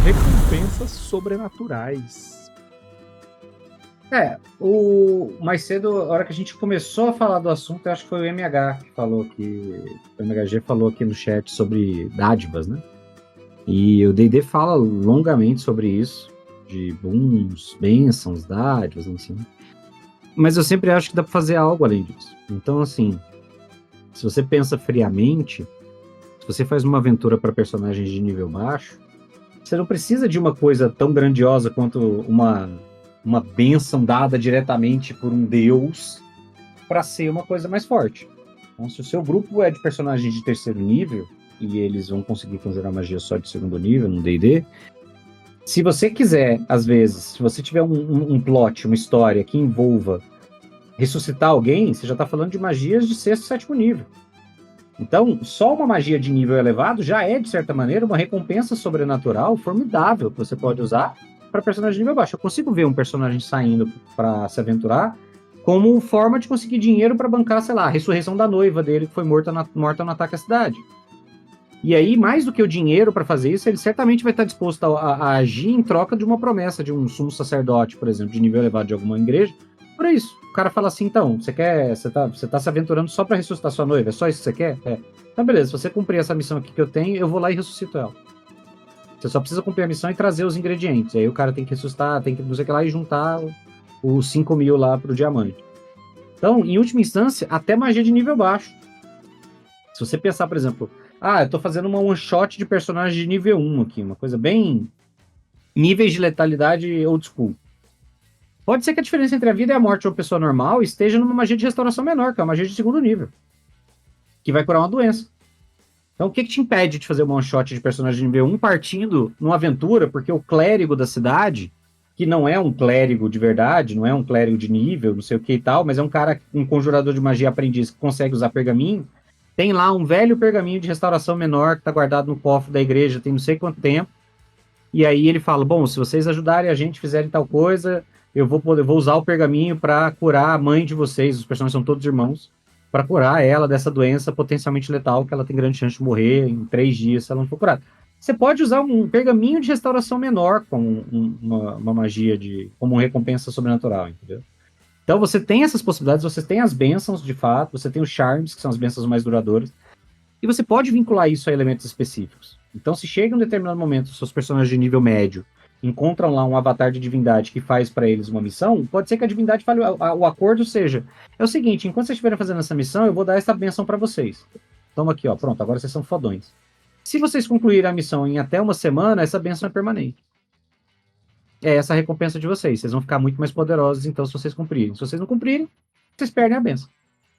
Recompensas sobrenaturais. Mais cedo, a hora que a gente começou a falar do assunto, eu acho que foi o MH que falou que. O MHG falou aqui no chat sobre dádivas, né? E o D&D fala longamente sobre isso, de bons, bênçãos, dádivas, assim. Mas eu sempre acho que dá pra fazer algo além disso. Então, assim, se você pensa friamente, se você faz uma aventura para personagens de nível baixo, você não precisa de uma coisa tão grandiosa quanto uma bênção dada diretamente por um deus para ser uma coisa mais forte. Então, se o seu grupo é de personagens de terceiro nível, e eles vão conseguir conjurar magia só de segundo nível no D&D, se você quiser, às vezes, se você tiver um plot, uma história que envolva ressuscitar alguém, você já está falando de magias de sexto, sétimo nível. Então, só uma magia de nível elevado já é, de certa maneira, uma recompensa sobrenatural formidável que você pode usar para personagem de nível baixo. Eu consigo ver um personagem saindo para se aventurar como forma de conseguir dinheiro para bancar, sei lá, a ressurreição da noiva dele que foi morta no ataque à cidade. E aí, mais do que o dinheiro para fazer isso, ele certamente vai estar disposto a agir em troca de uma promessa de um sumo sacerdote, por exemplo, de nível elevado de alguma igreja. Por isso, o cara fala assim, então, você tá se aventurando só para ressuscitar sua noiva? É só isso que você quer? É. Então, beleza, se você cumprir essa missão aqui que eu tenho, eu vou lá e ressuscito ela. Você só precisa cumprir a missão e trazer os ingredientes. Aí o cara tem que ressuscitar, tem que não sei o que lá e juntar os 5 mil lá pro diamante. Então, em última instância, até magia de nível baixo. Se você pensar, por exemplo, eu tô fazendo uma one shot de personagem de nível 1 aqui, uma coisa bem níveis de letalidade old school. Pode ser que a diferença entre a vida e a morte de uma pessoa normal esteja numa magia de restauração menor, que é uma magia de segundo nível, que vai curar uma doença. Então, o que te impede de fazer uma one shot de personagem de nível 1 partindo numa aventura, porque o clérigo da cidade, que não é um clérigo de verdade, não é um clérigo de nível, não sei o que e tal, mas é um cara, um conjurador de magia aprendiz que consegue usar pergaminho, tem lá um velho pergaminho de restauração menor que está guardado no cofre da igreja tem não sei quanto tempo, e aí ele fala, bom, se vocês ajudarem a gente, fizerem tal coisa, eu vou usar o pergaminho para curar a mãe de vocês, os personagens são todos irmãos, para curar ela dessa doença potencialmente letal, que ela tem grande chance de morrer em 3 dias se ela não for curada. Você pode usar um pergaminho de restauração menor como uma magia como recompensa sobrenatural, entendeu? Então você tem essas possibilidades, você tem as bênçãos de fato, você tem os charms, que são as bênçãos mais duradouras, e você pode vincular isso a elementos específicos. Então, se chega em um determinado momento, seus personagens de nível médio encontram lá um avatar de divindade que faz para eles uma missão, pode ser que a divindade fale, o acordo seja, é o seguinte, enquanto vocês estiverem fazendo essa missão, eu vou dar essa bênção para vocês. Toma aqui, ó, pronto, agora vocês são fodões. Se vocês concluírem a missão em até uma semana, essa bênção é permanente. É essa a recompensa de vocês. Vocês vão ficar muito mais poderosos, então, se vocês cumprirem. Se vocês não cumprirem, vocês perdem a bênção.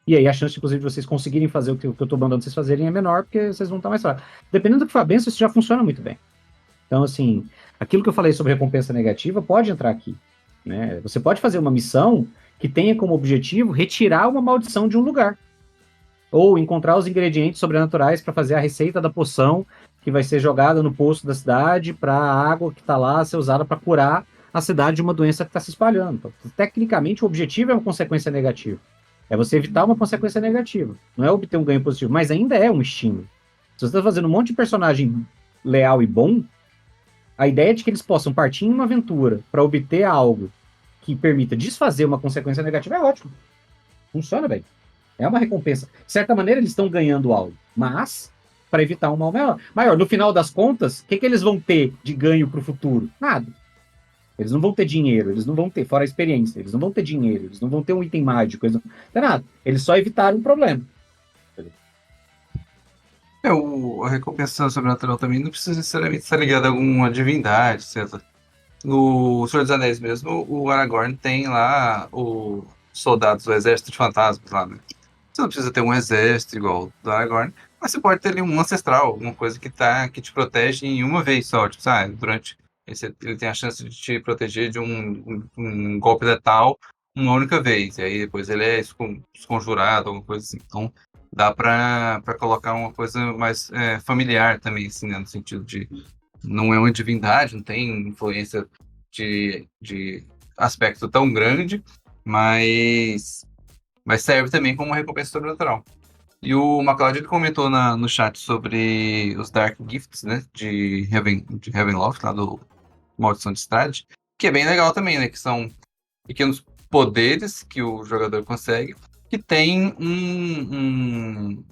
E aí a chance, inclusive, de vocês conseguirem fazer o que eu tô mandando vocês fazerem é menor, porque vocês vão estar mais fracos. Dependendo do que for a bênção, isso já funciona muito bem. Então, assim, aquilo que eu falei sobre recompensa negativa pode entrar aqui. Né? Você pode fazer uma missão que tenha como objetivo retirar uma maldição de um lugar. Ou encontrar os ingredientes sobrenaturais para fazer a receita da poção que vai ser jogada no poço da cidade para a água que está lá ser usada para curar a cidade de uma doença que está se espalhando. Então, tecnicamente, o objetivo é uma consequência negativa. É você evitar uma consequência negativa. Não é obter um ganho positivo, mas ainda é um estímulo. Se você está fazendo um monte de personagem leal e bom, a ideia de que eles possam partir em uma aventura para obter algo que permita desfazer uma consequência negativa é ótimo. Funciona bem. É uma recompensa. De certa maneira, eles estão ganhando algo, mas para evitar um mal maior. No final das contas, o que eles vão ter de ganho para o futuro? Nada. Eles não vão ter dinheiro, eles não vão ter, fora a experiência, eles não vão ter dinheiro, eles não vão ter um item mágico, eles não tem nada. Eles só evitaram um problema. A recompensa sobrenatural também não precisa necessariamente estar ligada a alguma divindade, etc. No Senhor dos Anéis mesmo, o Aragorn tem lá os soldados, o exército de fantasmas lá, né? Você não precisa ter um exército igual o do Aragorn, mas você pode ter ali um ancestral, alguma coisa que te protege em uma vez só, tipo, sabe? Durante ele tem a chance de te proteger de um golpe letal uma única vez, e aí depois ele é desconjurado, alguma coisa assim. Então, dá para colocar uma coisa mais familiar também, assim, né? No sentido de não é uma divindade, não tem influência de aspecto tão grande, mas serve também como uma recompensa sobrenatural. E o MacLeod ele comentou no chat sobre os Dark Gifts, né? De Ravenloft, lá do Maldição de Strahd, que é bem legal também, né? Que são pequenos poderes que o jogador consegue, que tem um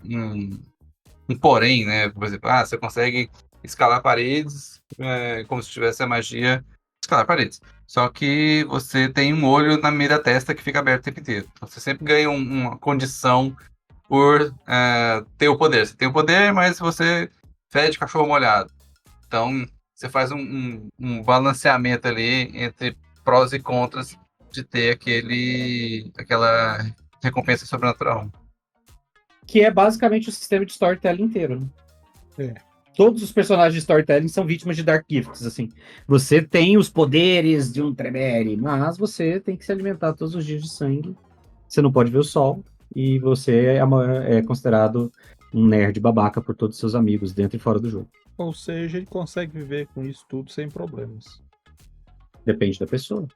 porém, né? Por exemplo, você consegue escalar paredes como se tivesse a magia escalar paredes. Só que você tem um olho na meia da testa que fica aberto o tempo inteiro. Então você sempre ganha uma condição por ter o poder. Você tem o poder, mas você fede cachorro molhado. Então você faz um balanceamento ali entre prós e contras de ter aquela recompensa sobrenatural. Que é basicamente o sistema de storytelling inteiro, né? É. Todos os personagens de storytelling são vítimas de Dark Gifts, assim. Você tem os poderes de um Tremere, mas você tem que se alimentar todos os dias de sangue. Você não pode ver o sol. E você é considerado um nerd babaca por todos os seus amigos, dentro e fora do jogo. Ou seja, ele consegue viver com isso tudo sem problemas. Depende da pessoa.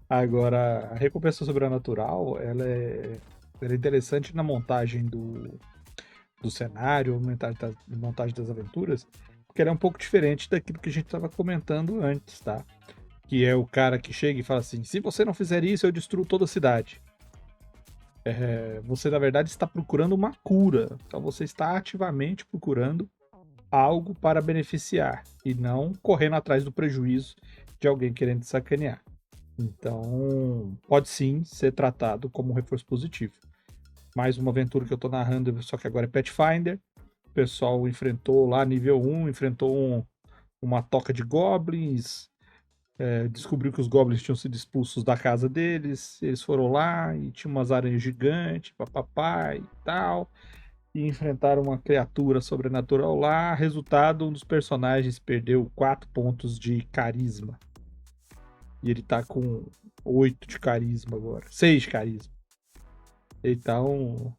Agora, a recompensa sobrenatural, ela é interessante na montagem do cenário, montagem das aventuras, porque ela é um pouco diferente daquilo que a gente estava comentando antes, tá? Que é o cara que chega e fala assim, se você não fizer isso, eu destruo toda a cidade. Você, na verdade, está procurando uma cura. Então, você está ativamente procurando algo para beneficiar e não correndo atrás do prejuízo de alguém querendo te sacanear. Então, pode sim ser tratado como um reforço positivo. Mais uma aventura que eu tô narrando, só que agora é Pathfinder. O pessoal enfrentou lá nível 1, enfrentou uma toca de goblins, descobriu que os goblins tinham sido expulsos da casa deles, eles foram lá e tinha umas aranhas gigantes, papapá e tal, e enfrentaram uma criatura sobrenatural lá. Resultado, um dos personagens perdeu 4 pontos de carisma. E ele tá com 8 de carisma agora. 6 de carisma. Ele tá um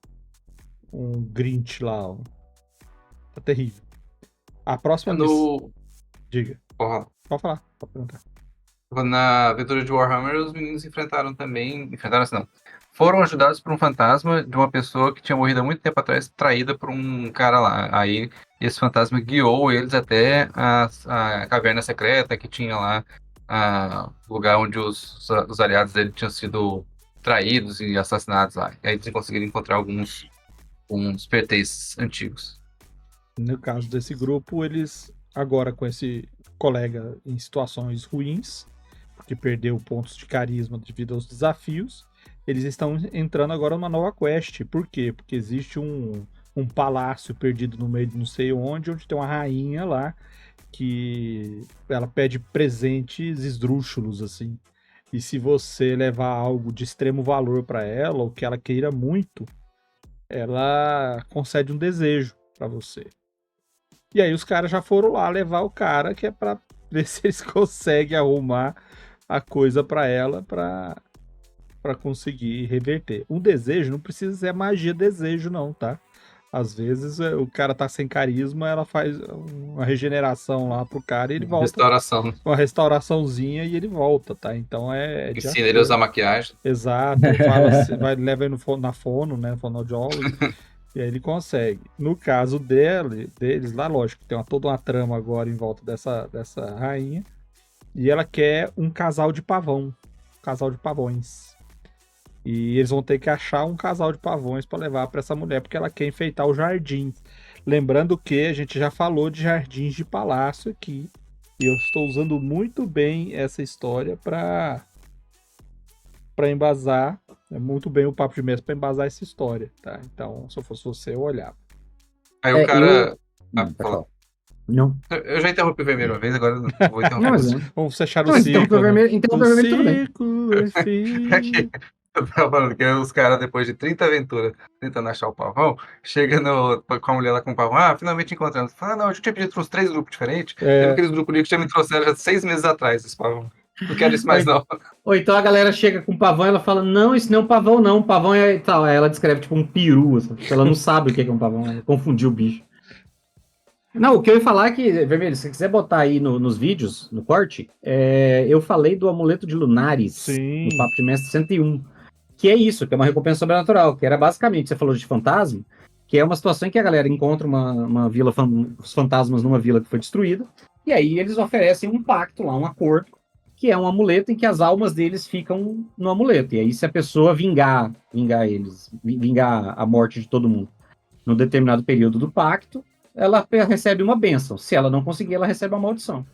Grinch lá. Tá terrível. A próxima missão. Diga. Porra. Pode falar, pode perguntar. Na aventura de Warhammer, os meninos enfrentaram assim, não. Foram ajudados por um fantasma de uma pessoa que tinha morrido há muito tempo atrás, traída por um cara lá. Aí esse fantasma guiou eles até a caverna secreta que tinha lá, o lugar onde os aliados dele tinham sido traídos e assassinados lá. E aí eles conseguiram encontrar alguns pertences antigos. No caso desse grupo, eles agora com esse colega em situações ruins, porque perdeu pontos de carisma devido aos desafios, eles estão entrando agora numa nova quest. Por quê? Porque existe um palácio perdido no meio de não sei onde tem uma rainha lá que ela pede presentes esdrúxulos, assim. E se você levar algo de extremo valor para ela, ou que ela queira muito, ela concede um desejo para você. E aí os caras já foram lá levar o cara, que é pra ver se eles conseguem arrumar a coisa pra ela pra conseguir reverter. Um desejo não precisa ser magia desejo não, tá? Às vezes o cara tá sem carisma, ela faz uma regeneração lá pro cara e ele volta. Restauração. Uma restauraçãozinha e ele volta, tá? Então Ensina ele a usar maquiagem. Exato. Fala assim, leva ele na fono, né? Fonoaudiólogo. E aí ele consegue. No caso deles, lá, lógico, tem toda uma trama agora em volta dessa rainha. E ela quer um casal de pavão. Um casal de pavões. E eles vão ter que achar um casal de pavões para levar para essa mulher, porque ela quer enfeitar o jardim. Lembrando que a gente já falou de jardins de palácio aqui. E eu estou usando muito bem essa história para embasar muito bem o papo de mesa para embasar essa história, tá? Então, se eu fosse você, eu olhava. Aí o cara... fala. Não. Eu já interrompi o vermelho uma vez, agora eu vou interromper. Não, mas vamos fechar o ciclo. Interromper o vermelho tudo bem. Eu tava falando que os caras, depois de 30 aventuras tentando achar o pavão, chega com a mulher lá com o pavão, finalmente encontrando. Fala, não, eu já tinha pedido para uns 3 grupos diferentes. Teve aqueles grupos ali que já me trouxeram já 6 meses atrás esse pavão. Não quero isso mais, não. Ou então a galera chega com pavão e ela fala, não, isso não é um pavão, não. Pavão é tal. Aí ela descreve tipo um peru, assim. Ela não sabe o que é um pavão, ela confundiu o bicho. Não, o que eu ia falar é que, Vermelho, se você quiser botar aí nos vídeos, no corte, eu falei do amuleto de Lunaris, Sim. no Papo de Mestre 101, que é isso, que é uma recompensa sobrenatural, que era basicamente, você falou de fantasma, que é uma situação em que a galera encontra uma vila, os fantasmas numa vila que foi destruída, e aí eles oferecem um pacto lá, um acordo, que é um amuleto em que as almas deles ficam no amuleto. E aí, se a pessoa vingar a morte de todo mundo num determinado período do pacto, ela recebe uma bênção. Se ela não conseguir, ela recebe uma maldição.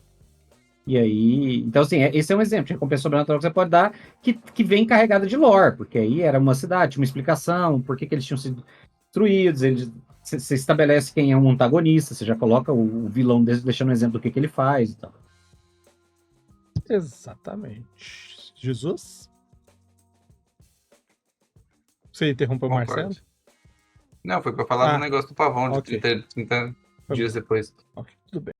E aí, então assim, esse é um exemplo de recompensa sobrenatural que você pode dar que vem carregada de lore, porque aí era uma cidade, uma explicação, por que eles tinham sido destruídos, você estabelece quem é um antagonista, você já coloca o vilão deixando um exemplo do que ele faz e tal. Exatamente. Jesus? Você interrompeu o Marcelo? Não, foi pra falar do negócio do pavão de ok. 30 dias depois. Ok, tudo bem.